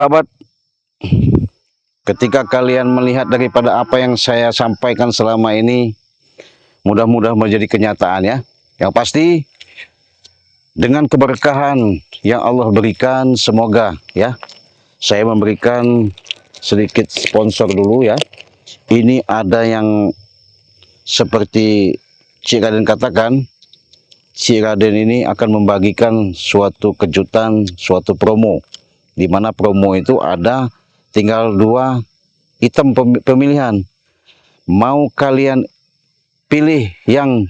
Sahabat, ketika kalian melihat daripada apa yang saya sampaikan selama ini, mudah-mudahan menjadi kenyataan ya. Yang pasti, dengan keberkahan yang Allah berikan, semoga ya, saya memberikan sedikit sponsor dulu ya. Ini ada yang seperti Cik Raden katakan, Cik Raden ini akan membagikan suatu kejutan, suatu promo, di mana promo itu ada tinggal 2 item pemilihan. Mau kalian pilih yang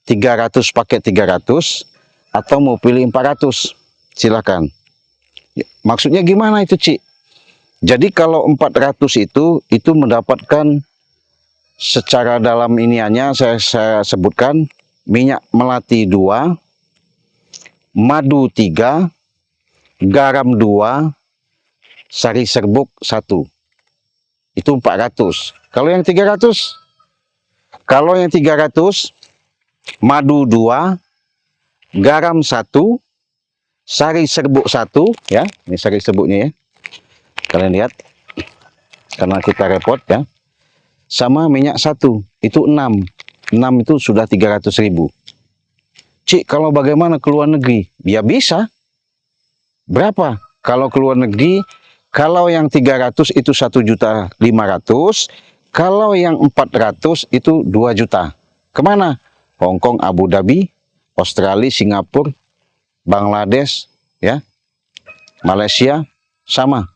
300 paket 300 atau mau pilih 400, silakan. Maksudnya gimana itu, Cik? Jadi kalau 400 itu mendapatkan secara dalam iniannya saya sebutkan minyak melati 2, madu 3, garam 2, sari serbuk 1. Itu 400. Kalau yang 300, madu 2, garam 1, sari serbuk 1 ya. Ini sari serbuknya ya. Kalian lihat. Karena kita repot ya. Sama minyak 1, itu 6. 6 itu sudah 300.000. Cik, kalau bagaimana ke luar negeri? Ya bisa. Berapa? Kalau ke luar negeri, kalau yang 300 itu 1.500.000, kalau yang 400 itu 2 juta. Kemana? Hong Kong, Abu Dhabi, Australia, Singapura, Bangladesh, ya, Malaysia, sama.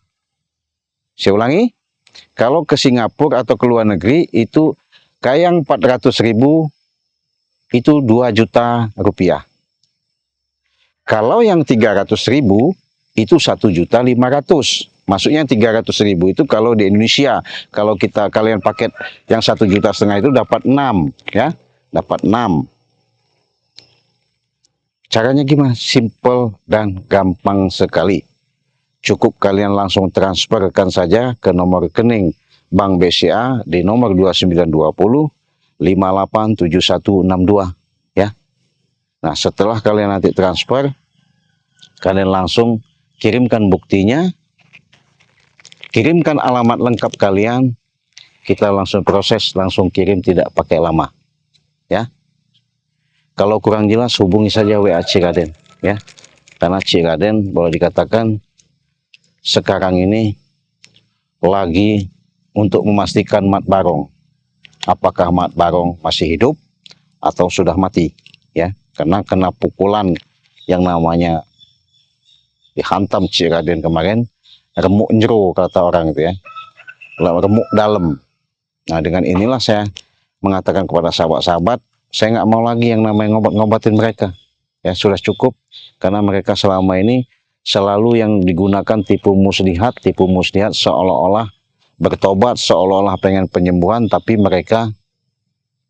Saya ulangi, kalau ke Singapura atau ke luar negeri itu kayak yang 400.000 itu 2 juta rupiah. Kalau yang 300.000 itu 1.500.000. Maksudnya 300.000 itu kalau di Indonesia. Kalau kalian paket yang 1,5 juta itu dapat 6 ya, dapat 6. Caranya gimana? Simple dan gampang sekali. Cukup kalian langsung transferkan saja ke nomor rekening Bank BCA di nomor 2920 587162 ya. Nah, setelah kalian nanti transfer, kalian langsung kirimkan buktinya, kirimkan alamat lengkap kalian, kita langsung proses, langsung kirim, tidak pakai lama ya. Kalau kurang jelas hubungi saja WA Cik Raden ya. Karena Cik Raden boleh dikatakan sekarang ini lagi untuk memastikan Mat Barong, apakah Mat Barong masih hidup atau sudah mati ya. Karena kena pukulan yang namanya dihantam Cik Raden kemarin, remuk jero kata orang itu ya, remuk dalam. Nah, dengan inilah saya mengatakan kepada sahabat-sahabat, saya nggak mau lagi yang namanya ngobatin mereka ya, sudah cukup. Karena mereka selama ini selalu yang digunakan tipu muslihat seolah-olah bertobat, seolah-olah pengen penyembuhan, tapi mereka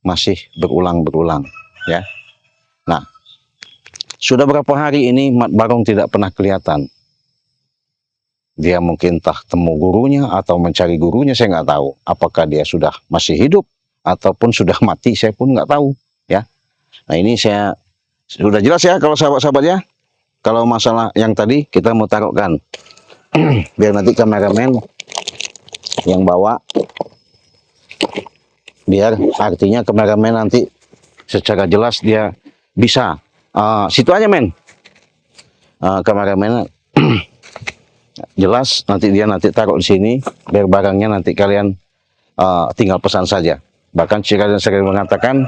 masih berulang-berulang ya. Nah, sudah berapa hari ini Mat Barong tidak pernah kelihatan. Dia mungkin entah temu gurunya atau mencari gurunya, saya nggak tahu. Apakah dia sudah masih hidup ataupun sudah mati, saya pun nggak tahu ya. Nah, ini saya sudah jelas ya kalau sahabat-sahabat ya. Kalau masalah yang tadi kita mau taruhkan biar nanti kameramen yang bawa, biar artinya kameramen nanti secara jelas dia bisa situ aja men, kameramen jelas nanti dia taruh di sini, biar barangnya nanti kalian tinggal pesan saja. Bahkan Cik Raden sering mengatakan,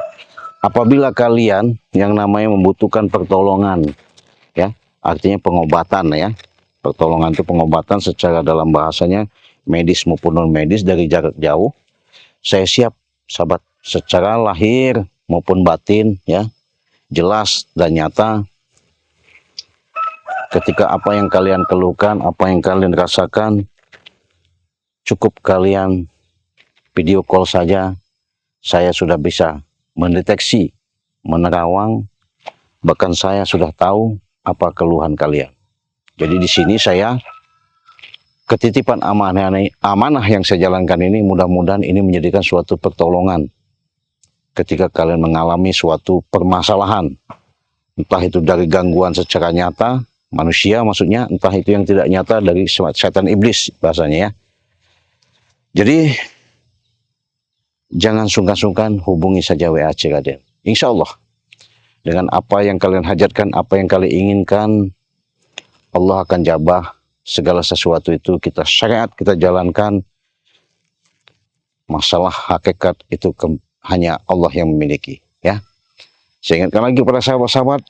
apabila kalian yang namanya membutuhkan pertolongan ya, artinya pengobatan ya, pertolongan itu pengobatan secara dalam bahasanya medis maupun non medis dari jarak jauh, saya siap sahabat, secara lahir maupun batin ya, jelas dan nyata. Ketika apa yang kalian keluhkan, apa yang kalian rasakan, cukup kalian video call saja, saya sudah bisa mendeteksi, menerawang, bahkan saya sudah tahu apa keluhan kalian. Jadi di sini saya ketitipan amanah yang saya jalankan ini, mudah-mudahan ini menjadikan suatu pertolongan ketika kalian mengalami suatu permasalahan, entah itu dari gangguan secara nyata manusia maksudnya, entah itu yang tidak nyata dari setan iblis bahasanya ya. Jadi jangan sungkan-sungkan, hubungi saja WA Cik Raden. Insya Allah dengan apa yang kalian hajatkan, apa yang kalian inginkan, Allah akan jabah segala sesuatu itu. Kita syariat, kita jalankan. Masalah hakikat itu hanya Allah yang memiliki ya. Saya ingatkan lagi pada sahabat-sahabat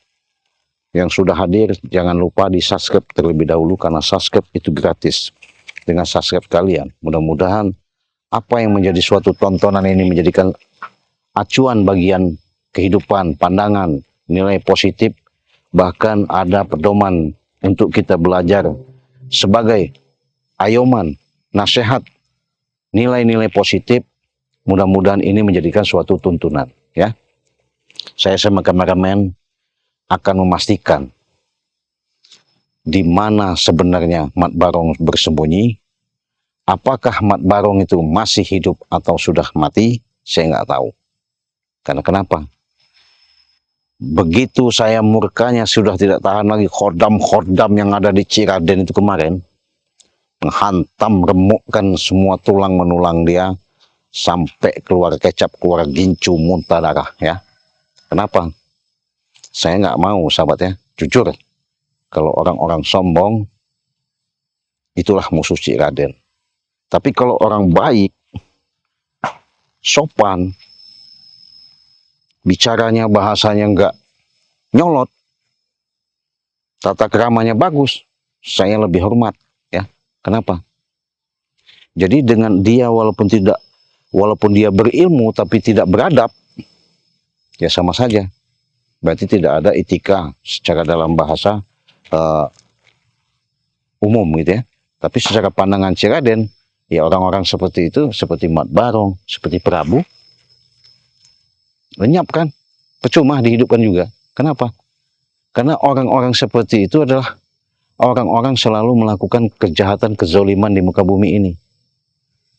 yang sudah hadir, jangan lupa di subscribe terlebih dahulu, karena subscribe itu gratis. Dengan subscribe kalian, mudah-mudahan apa yang menjadi suatu tontonan ini menjadikan acuan bagian kehidupan, pandangan, nilai positif, bahkan ada pedoman untuk kita belajar sebagai ayoman, nasihat, nilai-nilai positif. Mudah-mudahan ini menjadikan suatu tuntunan ya. Saya sama kameramen akan memastikan di mana sebenarnya Mat Barong bersembunyi. Apakah Mat Barong itu masih hidup atau sudah mati? Saya nggak tahu. Karena kenapa? Begitu saya murkanya sudah tidak tahan lagi, khodam-khodam yang ada di Cik Raden itu kemarin menghantam, remukkan semua tulang menulang dia sampai keluar kecap, keluar gincu, muntah darah ya. Kenapa? Saya nggak mau sahabat ya, jujur. Kalau orang-orang sombong, itulah musuh Cik Raden. Tapi kalau orang baik, sopan, bicaranya, bahasanya nggak nyolot, tata keramanya bagus, saya lebih hormat ya. Kenapa? Jadi dengan dia walaupun dia berilmu tapi tidak beradab, ya sama saja. Berarti tidak ada etika secara dalam bahasa umum gitu ya. Tapi secara pandangan Cik Raden, ya orang-orang seperti itu, seperti Mat Barong, seperti Prabu, lenyap kan? Percuma dihidupkan juga. Kenapa? Karena orang-orang seperti itu adalah orang-orang selalu melakukan kejahatan, kezoliman di muka bumi ini.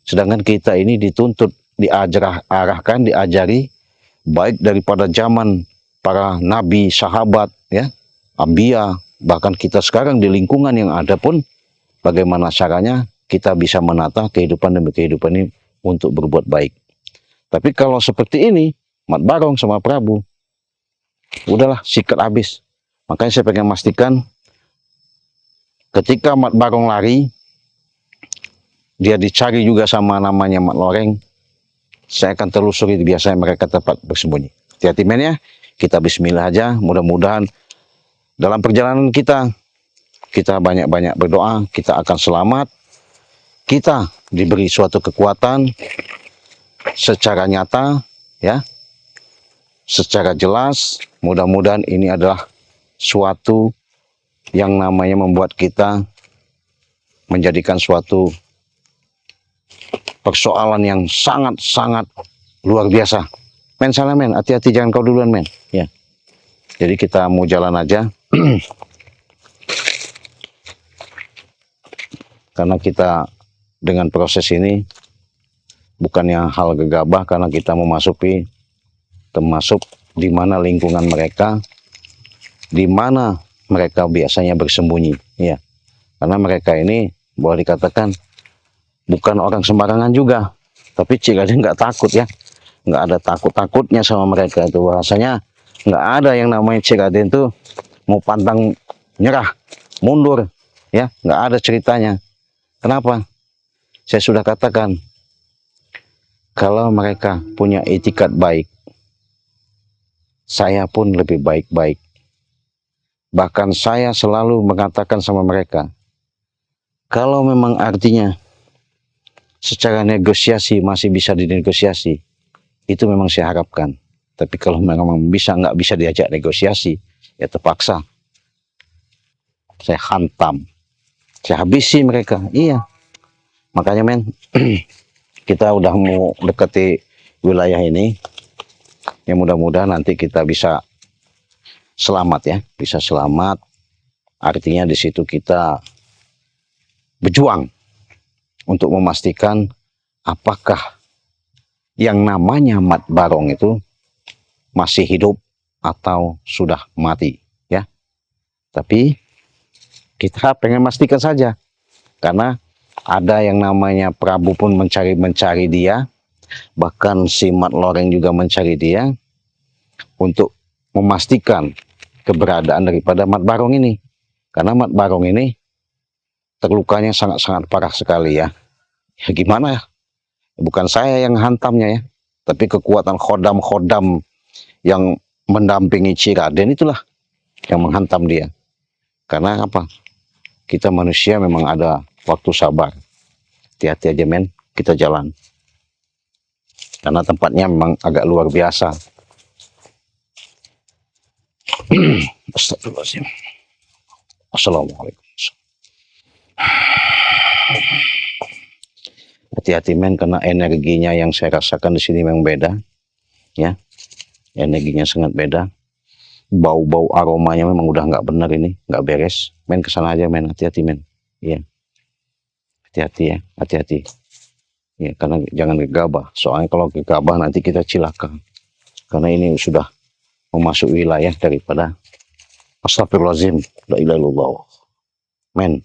Sedangkan kita ini dituntut, diarahkan, diajari, baik daripada zaman para nabi, sahabat, ya, ambia, bahkan kita sekarang di lingkungan yang ada pun, bagaimana caranya kita bisa menata kehidupan demi kehidupan ini untuk berbuat baik. Tapi kalau seperti ini, Mat Barong sama Prabu, udahlah sikat habis. Makanya saya pengen memastikan, ketika Mat Barong lari, dia dicari juga sama namanya Mat Loreng, saya akan telusuri biasanya mereka tempat bersembunyi. Hati-hati men ya. Kita bismillah aja, mudah-mudahan dalam perjalanan kita banyak-banyak berdoa, kita akan selamat, kita diberi suatu kekuatan secara nyata, ya, secara jelas. Mudah-mudahan ini adalah suatu yang namanya membuat kita menjadikan suatu persoalan yang sangat-sangat luar biasa. Men, salah men, hati-hati jangan kau duluan men. Ya. Jadi kita mau jalan aja. Karena kita dengan proses ini bukannya hal gegabah, karena kita memasuki termasuk di mana lingkungan mereka, di mana mereka biasanya bersembunyi, ya. Karena mereka ini boleh dikatakan bukan orang sembarangan juga, tapi Cik Raden nggak takut ya. Nggak ada takut-takutnya sama mereka itu. Bahasanya nggak ada yang namanya Cik Raden tuh mau pantang nyerah, mundur, ya, nggak ada ceritanya. Kenapa? Saya sudah katakan, kalau mereka punya etikat baik, saya pun lebih baik-baik. Bahkan saya selalu mengatakan sama mereka, kalau memang artinya secara negosiasi masih bisa dinegosiasi, itu memang saya harapkan. Tapi kalau memang nggak bisa diajak negosiasi, ya terpaksa saya hantam, saya habisi mereka. Iya, makanya men, kita udah mau dekati wilayah ini, ya mudah-mudahan nanti kita bisa selamat ya, bisa selamat. Artinya di situ kita berjuang untuk memastikan apakah yang namanya Mat Barong itu masih hidup atau sudah mati, ya. Tapi kita pengen pastikan saja. Karena ada yang namanya Prabu pun mencari dia, bahkan si Mat Loreng juga mencari dia untuk memastikan keberadaan daripada Mat Barong ini. Karena Mat Barong ini terlukanya sangat-sangat parah sekali ya. Ya gimana ya? Bukan saya yang hantamnya ya, tapi kekuatan khodam-khodam yang mendampingi Ciraden itulah yang menghantam dia. Karena apa? Kita manusia memang ada waktu sabar. Hati-hati aja men, kita jalan. Karena tempatnya memang agak luar biasa. Astagfirullahaladzim. Assalamualaikum. Hati-hati men, karena energinya yang saya rasakan di sini memang beda. Ya, energinya sangat beda. Bau-bau aromanya memang udah nggak benar ini, nggak beres. Men kesana aja men, hati-hati men. Iya. Hati-hati ya, hati-hati. Ya, karena jangan gegabah. Soalnya kalau gegabah nanti kita cilaka. Karena ini sudah memasuki wilayah daripada astagfirullahaladzim. La ilaha illallah. Men,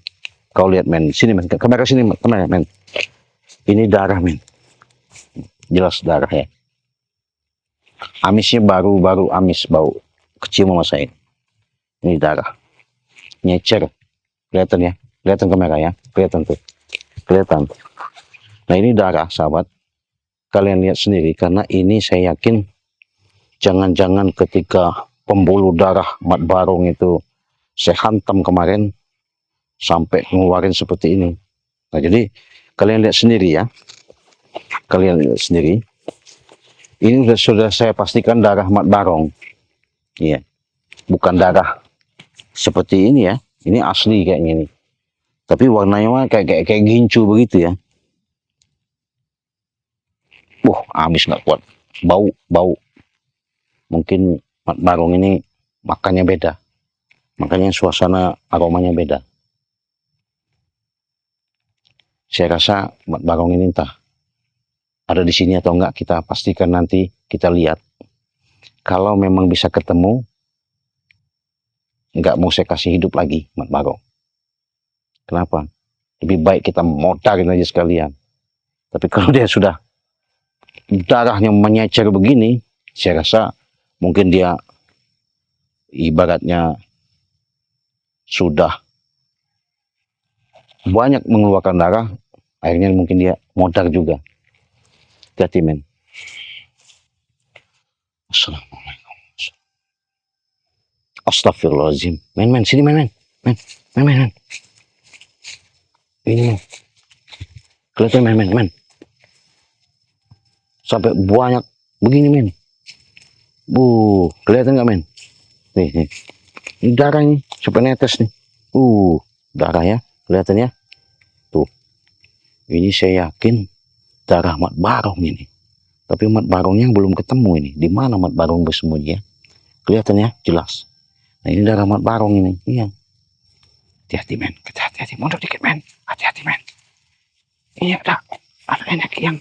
kau lihat men, sini men, kamera sini kamera men. Ini darah men. Jelas darah ya. Amisnya baru amis bau. Kecil mama saya. Ini darah. Nyecer. Kelihatan ya? Kelihatan kamera ya? Kelihatan tuh. Kelihatan. Nah ini darah sahabat, kalian lihat sendiri, karena ini saya yakin jangan-jangan ketika pembuluh darah Mat Barong itu saya hantam kemarin sampai ngeluarin seperti ini. Nah jadi kalian lihat sendiri ya, kalian lihat sendiri, ini sudah saya pastikan darah Mat Barong, iya, bukan darah seperti ini ya, ini asli kayaknya ini, tapi warnanya kayak gincu begitu ya. Habis nggak kuat, bau. Mungkin Mat Barong ini makannya beda, makanya suasana aromanya beda. Saya rasa Mat Barong ini entah ada di sini atau enggak, kita pastikan nanti kita lihat. Kalau memang bisa ketemu, nggak mau saya kasih hidup lagi Mat Barong. Kenapa? Lebih baik kita modarin aja sekalian. Tapi kalau dia sudah darahnya menyecer begini, saya rasa mungkin dia ibaratnya sudah banyak mengeluarkan darah, akhirnya mungkin dia modar juga. Hati-hati men. Assalamualaikum. Astagfirullahaladzim. Men, sini men. Ini men. Kelihatan men. Sampai banyak begini men. Kelihatan nggak men? Nih. Ini darah nih, sampai netes nih. Darah ya, kelihatan ya. Tuh. Ini saya yakin darah Mat Barong ini. Tapi Mat Barongnya belum ketemu ini. Di mana Mat Barong bersembunyi ya? Kelihatan ya, jelas. Nah ini darah Mat Barong ini. Iya. Hati-hati men, hati-hati. Mundur dikit men. Hati-hati men. Ini ada energi yang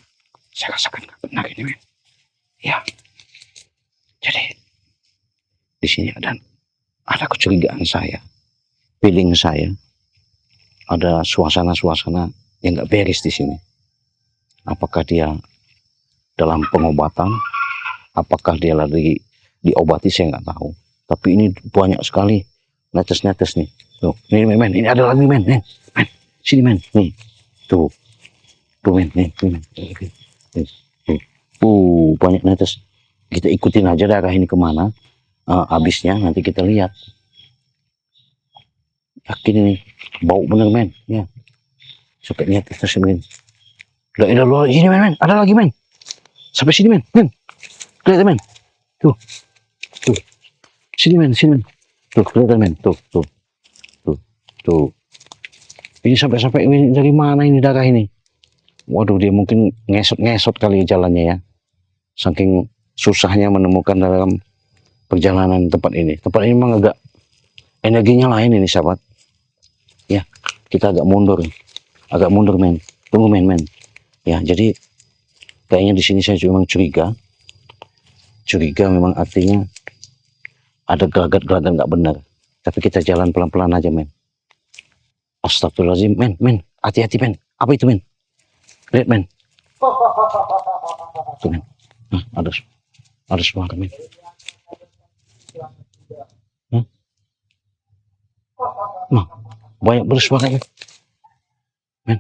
saya rasakan nggak benar ini men. Ya. Jadi di sini ada kecurigaan saya, feeling saya, ada suasana yang nggak beres di sini. Apakah dia dalam pengobatan, apakah dia lagi diobati, saya nggak tahu. Tapi ini banyak sekali netes nih. Tuh, ini men, ini ada lagi men, sini men, nih, tuh men, nih. Banyak netes. Kita ikutin aja darah ini kemana habisnya, nanti kita lihat. Yakin ini bau bener men ya, sampai netes men. Ini men, ada lagi men, sampai sini men. Kelihatan men, tuh sini men, tuh kelihatan men, tuh ini sampai ini dari mana ini darah ini? Waduh, dia mungkin ngesot kali jalannya ya, saking susahnya menemukan dalam perjalanan tempat ini. Tempat ini memang agak energinya lain ini sahabat. Ya, kita agak mundur men. Tunggu men. Ya, jadi kayaknya di sini saya cuma curiga memang artinya ada gelagat nggak benar. Tapi kita jalan pelan-pelan aja men. Astagfirullahaladzim, men, hati-hati, men. Apa itu, men? Lihat, men. Tuh, men. Nah, ada suara, men. Nah, banyak bersuara, men. Men.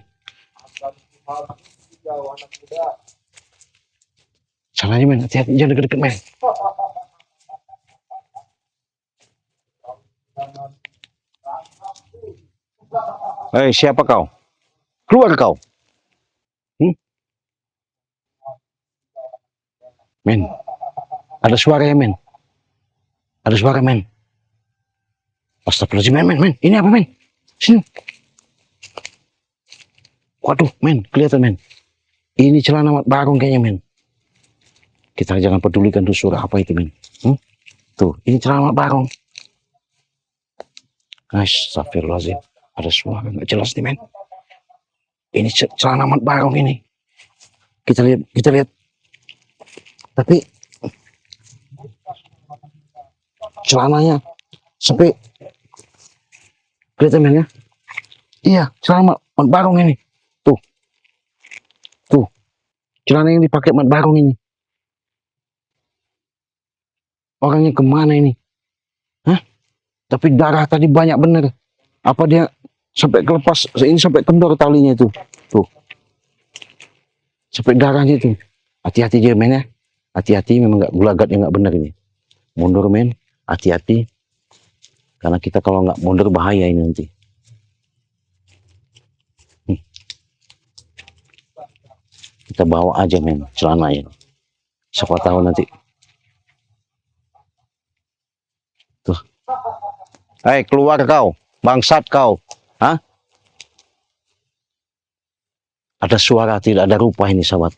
Salahnya, men. Hati-hati, jangan deket-deket, men. Hei, siapa kau? Keluar kau. Men, ada suara ya, men. Ada suara, men. Astagfirullahaladzim, men. Ini apa, men? Sini. Waduh, men, kelihatan, men. Ini celana Mat Barong kayaknya, men. Kita jangan pedulikan tuh suara apa itu, men. Tuh, ini celana Mat Barong. Astagfirullahaladzim. Ada suara nggak jelas nih, men. Ini celana Mat Barong ini. Kita lihat. Tapi celananya sampai kelihatan, men, ya. Iya, celana Mat Barong ini. Tuh. Celana yang dipakai Mat Barong ini. Orangnya kemana ini? Hah? Tapi darah tadi banyak bener. Apa dia sampai kelepas? Ini sampai kendor talinya itu. Tuh. Sampai darahnya itu. Hati-hati aja, men, ya. Hati-hati, memang nggak gulagat yang nggak bener ini. Mundur, men. Hati-hati. Karena kita kalau nggak mundur bahaya ini nanti. Kita bawa aja, men, celananya. Siapa tahu nanti. Tuh. Hei, keluar kau. Bangsat kau. Hah? Ada suara, tidak ada rupa ini, sahabat.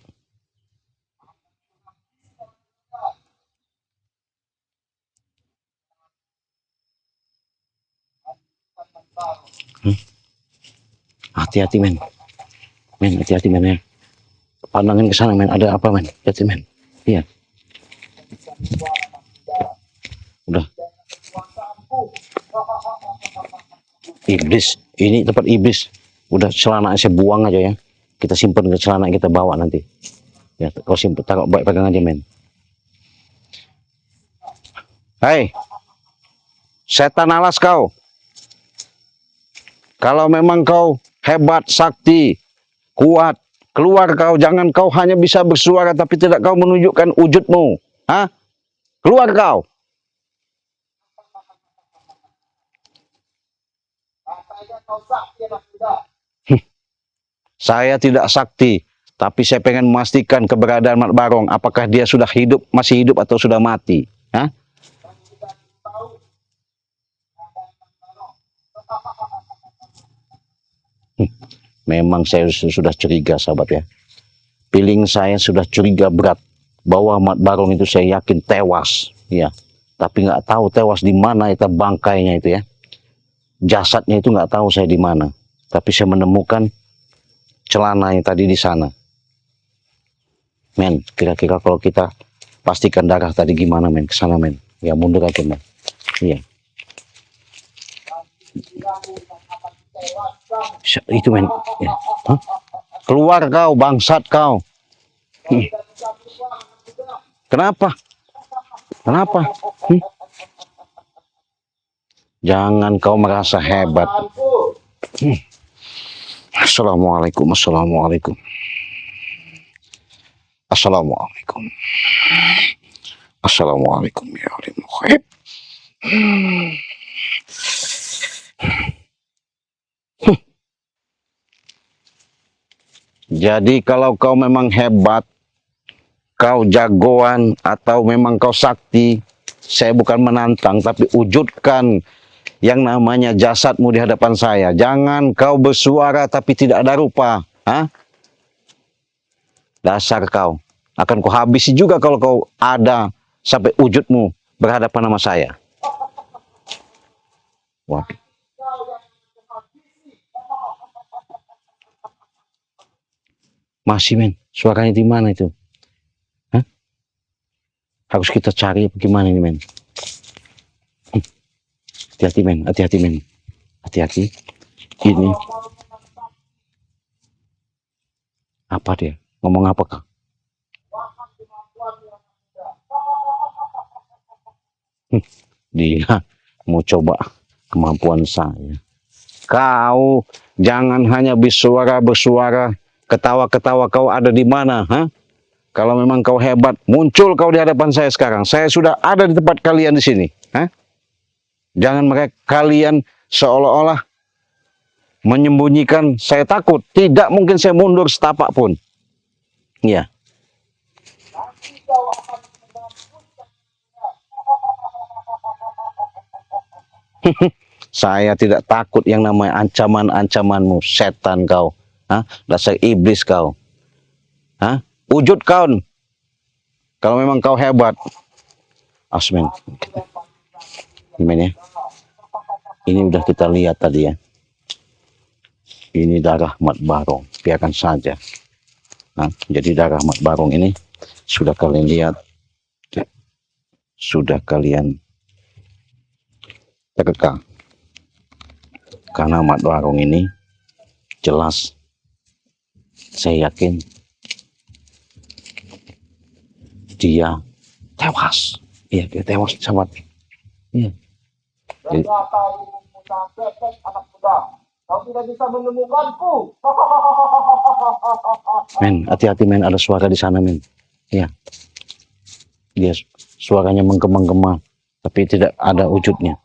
Hati-hati, men. Men, hati-hati, men, ya. Pandangin ke sana, men. Ada apa, men? Hati, men. Iya. Udah. Iblis. Ini tempat iblis. Udah, celana saya buang aja, ya. Kita simpan ke celana, kita bawa nanti. Ya, kau simpan, taruh baik pegang aja, men. Hei. Setan alas kau. Kalau memang kau hebat, sakti, kuat, keluar kau. Jangan kau hanya bisa bersuara tapi tidak kau menunjukkan wujudmu. Hah? Keluar kau. Saya tidak sakti, tapi saya pengen memastikan keberadaan Mat Barong. Apakah dia sudah hidup, masih hidup atau sudah mati? Hah? Memang saya sudah curiga, sahabat, ya. Feeling saya sudah curiga berat bahwa Mat Barong itu saya yakin tewas, ya. Tapi nggak tahu tewas di mana itu bangkainya itu, ya. Jasadnya itu nggak tahu saya di mana. Tapi saya menemukan celana yang tadi di sana. Men, kira-kira kalau kita pastikan darah tadi gimana, men? Ke sana, men. Ya, mundur aja, men. Iya. Itu, men. Ya. Hah? Keluar kau, bangsat kau. Kenapa? Jangan kau merasa hebat. Assalamualaikum. Assalamualaikum ya muhib. Jadi kalau kau memang hebat, kau jagoan, atau memang kau sakti, saya bukan menantang, tapi wujudkan yang namanya jasadmu di hadapan saya. Jangan kau bersuara tapi tidak ada rupa. Hah? Dasar kau. Akan kau habisi juga kalau kau ada sampai wujudmu berhadapan sama saya. Wah. Masih, men. Suaranya di mana itu? Hah? Harus kita cari bagaimana ini, men. Hati-hati, men. Hati-hati, men. Hati-hati. Ini apa dia? Ngomong apa kah? Dia mau coba kemampuan saya. Kau jangan hanya bersuara, ketawa-ketawa, kau ada di mana? Ha? Kalau memang kau hebat, muncul kau di hadapan saya sekarang. Saya sudah ada di tempat kalian di sini. Ha? Jangan mereka kalian seolah-olah menyembunyikan saya takut. Tidak mungkin saya mundur setapak pun. Ya. Saya tidak takut yang namanya ancaman-ancamanmu, setan kau. Hah? Dasar iblis kau. Hah? Wujud kau. Kalau memang kau hebat. Asmen. Gimana ya? Ini udah kita lihat tadi ya. Ini darah Mat Barong. Biarkan saja. Nah, jadi darah Mat Barong ini sudah kalian lihat. Sudah kalian terka. Karena Mat Barong ini jelas saya yakin dia tewas. Iya, dia tewas sahabat. Iya. Jadi, kau tidak bisa menemukanku. Men, hati-hati men, ada suara di sana men. Iya. Dia suaranya menggema-gema, tapi tidak ada wujudnya.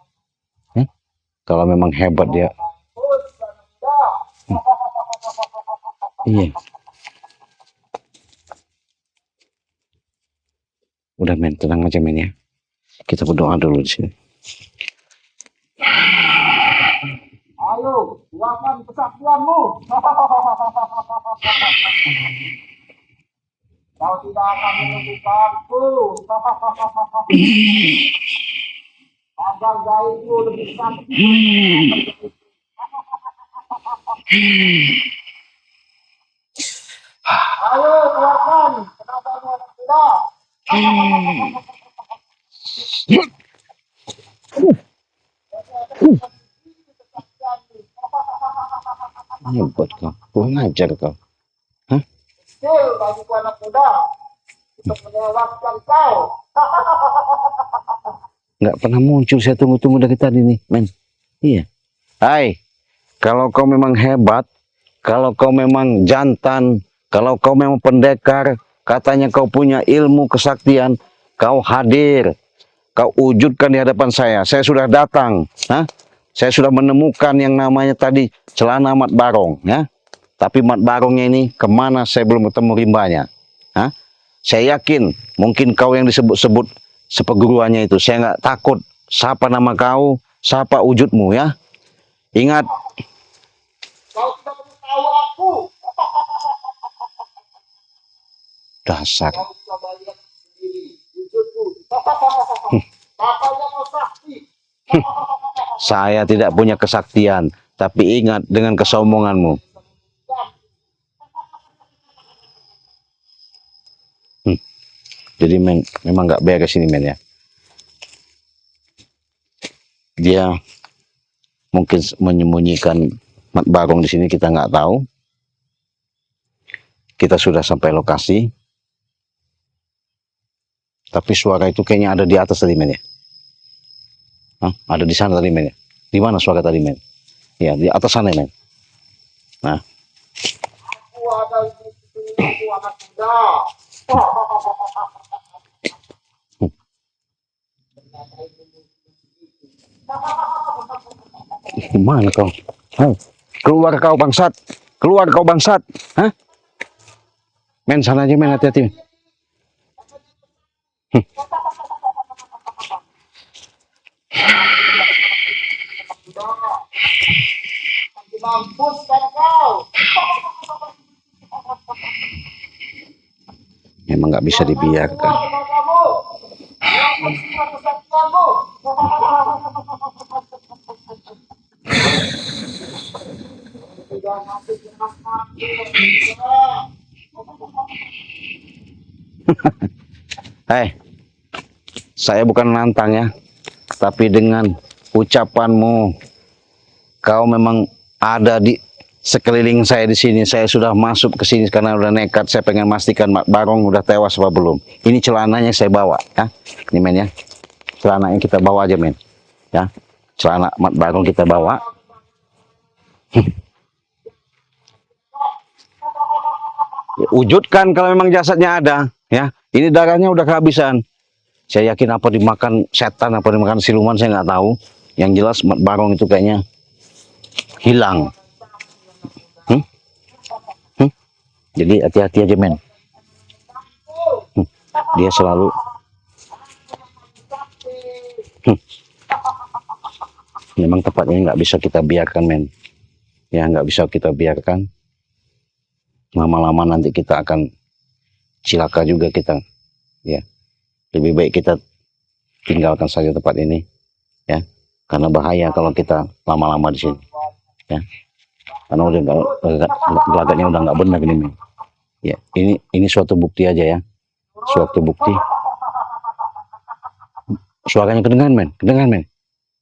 Kalau memang hebat dia. Iya. Udah men, tenang aja men ya. Kita berdoa dulu di sini. Ayo, luapkan kesaktianmu. Kau tidak akan menemukanku. Agar gaibmu lebih sakti. Ayo, keluarkan. Kenapa tidak? Hebat kau, kurang ajar kau. Hah? Kecil bagiku anak muda untuk melewatkan kau. Nggak pernah muncul, saya tunggu-tunggu dari tadi nih, men. Iya. Hai, kalau kau memang hebat, kalau kau memang jantan, kalau kau memang pendekar, katanya kau punya ilmu kesaktian, kau hadir, kau wujudkan di hadapan saya. Saya sudah datang, hah? Saya sudah menemukan yang namanya tadi celana Mat Barong, ya. Tapi Mat Barongnya ini kemana saya belum ketemu rimbanya. Hah? Saya yakin mungkin kau yang disebut-sebut seperguruannya itu. Saya nggak takut. Siapa nama kau, siapa wujudmu ya. Ingat. Kau tidak perlu tahu aku. Dasar. Kau coba lihat sendiri wujudku. Katanya mau sakti. Saya tidak punya kesaktian, tapi ingat dengan kesombonganmu. Jadi memang nggak beres ini men ya. Dia mungkin menyembunyikan Mat Barong di sini, kita nggak tahu. Kita sudah sampai lokasi, tapi suara itu kayaknya ada di atas tadi men ya. Hah? Ada di sana tadi men ya. Di mana suara tadi men? Ya di atas sana men. Nah. Aku ada di situ anak muda. Gimana kau? Keluar kau bangsat, keluar kau bangsat, hah? Men sana aja men, hati-hati. Mampus kan kau. Memang nggak bisa dibiarkan. Hei, saya bukan nantang ya, tapi dengan ucapanmu, kau memang ada di sekeliling saya di sini. Saya sudah masuk ke sini karena udah nekat. Saya pengen pastikan Mak Barong udah tewas apa belum. Ini celananya saya bawa, ya. Ini men ya. Celananya kita bawa aja men, ya. Celana Mak Barong kita bawa. Ya, wujudkan kalau memang jasadnya ada, ya. Ini darahnya udah kehabisan. Saya yakin apa dimakan setan, apa dimakan siluman, saya nggak tahu. Yang jelas Mak Barong itu kayaknya hilang. Jadi hati-hati aja men. Dia selalu memang tempat ini nggak bisa kita biarkan men. Ya nggak bisa kita biarkan. Lama-lama nanti kita akan cilaka juga kita. Ya lebih baik kita tinggalkan saja tempat ini. Ya karena bahaya kalau kita lama-lama di sini. Ya karena udah gelagatnya udah nggak benar ini men. Ya ini suatu bukti aja ya. Suatu bukti. Suaranya kedengaran men, kedengaran men.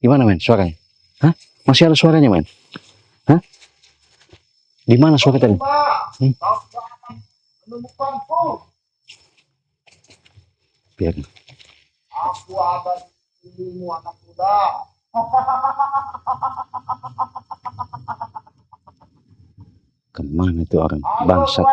Gimana men suaranya? Hah? Masih ada suaranya men? Hah? Di mana suara tadi? Biar. Aku akan membunuhmu anak muda. Kemana itu orang bangsat?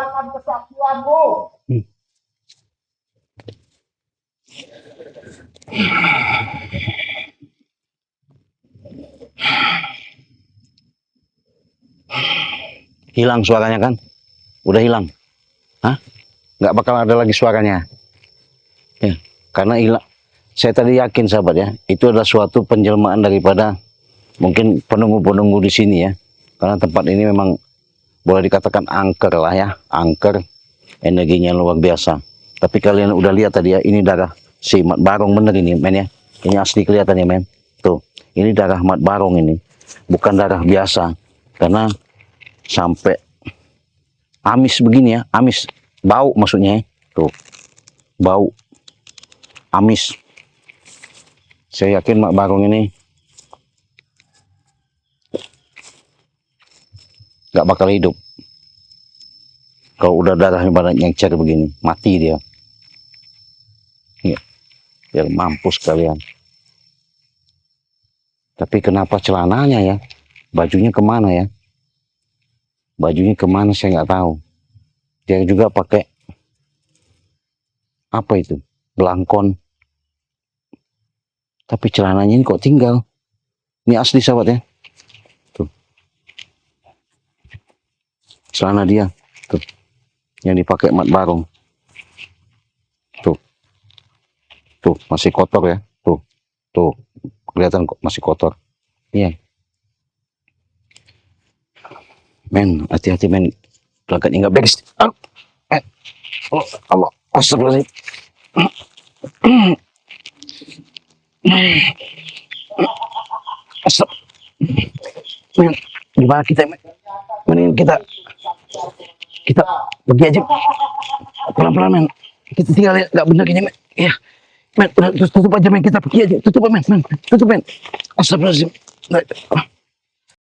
Hilang suaranya kan? Udah hilang. Hah? Nggak bakal ada lagi suaranya. Ya, karena hilang. Saya tadi yakin sahabat ya, itu adalah suatu penjelmaan daripada mungkin penunggu-penunggu di sini ya. Karena tempat ini memang boleh dikatakan angker lah ya, angker, energinya luar biasa. Tapi kalian udah lihat tadi ya, ini darah si Mak Barong bener ini men ya. Ini asli kelihatan ya men. Tuh, ini darah Mak Barong ini, bukan darah biasa. Karena sampai amis begini ya, amis, bau maksudnya ya. Tuh, bau, amis. Saya yakin Mak Barong ini nggak bakal hidup. Kalau udah darahnya banyak nyencer begini, mati dia. Ya, biar mampus kalian. Tapi kenapa celananya ya? Bajunya kemana ya? Bajunya kemana saya nggak tahu. Dia juga pakai apa itu? Belangkon. Tapi celananya ini kok tinggal. Ini asli sahabat ya. Tuh. Celana dia. Tuh. Yang dipakai Mak Barong. Tuh. Tuh, masih kotor ya. Tuh. Tuh. Kelihatan kok masih kotor. Iya. Men, hati-hati men. Gelagatnya nggak beres. Oh, Allah. Astagfirullahaladzim. Men, gimana kita men? Mending kita pergi aja pelan-pelan men. Kita tinggal nggak bener ini men. Ya men, udah tutup aja men, kita pergi aja. Tutup men, tutup men. Astagfirullahaladzim.